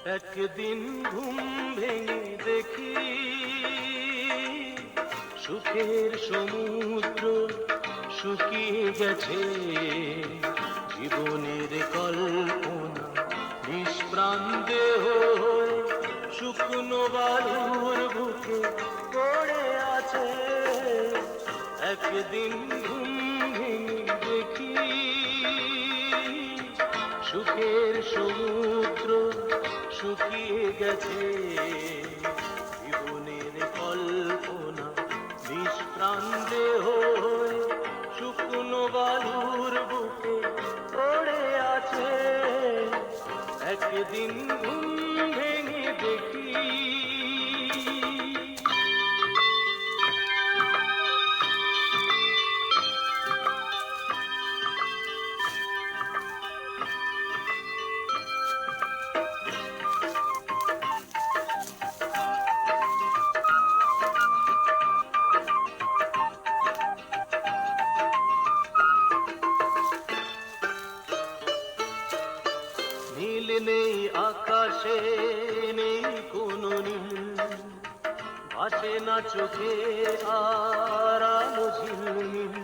একদিন ঘুম ভেঙে দেখি সুখের সমুদ্র শুকিয়ে গেছে, জীবনের কল্পনা নিষ্প্রাণ দেহ হয়ে শুকনো বালুর বুকে পড়ে আছে। একদিন ঘুম ভেঙে দেখি সুখের সমুদ্র শুকিয়ে গেছে, জীবনের কল্পনা নিষ্প্রাণ দেহ হয়ে শুকনো বালুর বুকে পড়ে আছে। একদিন ঘুম ভেঙে দেখি নীল নেই আকাশে, নেই কোনো নীল, ভাসে না চোখে আর আলো ঝিলমিল।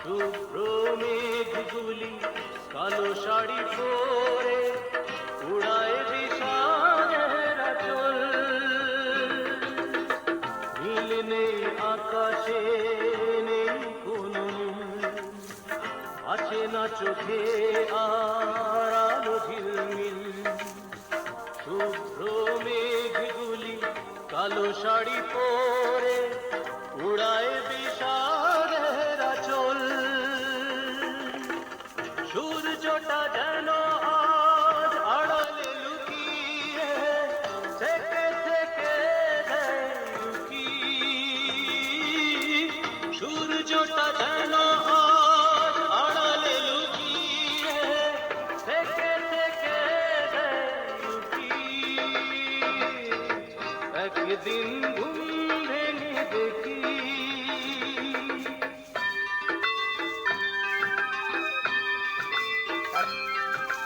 শুভ্র মেঘগুলি কালো শাড়ি পরে উড়ায় বিষাদের আঁচল। নীল নেই আকাশে, নেই কোনো নীল, আছে না চোখে আর আলো ঝিলমিল। শুভ্র মেঘগুলি কালো শাড়ি পরে উড়ায় বিষাদের আঁচল। সূর্যটা যেন আজ আড়ালে লুকিয়ে থেকে থেকে দেয় উকি। সূর্যটা যেন আজ আড়ালে লুকিয়ে থেকে থেকে দেয় উকি। একদিন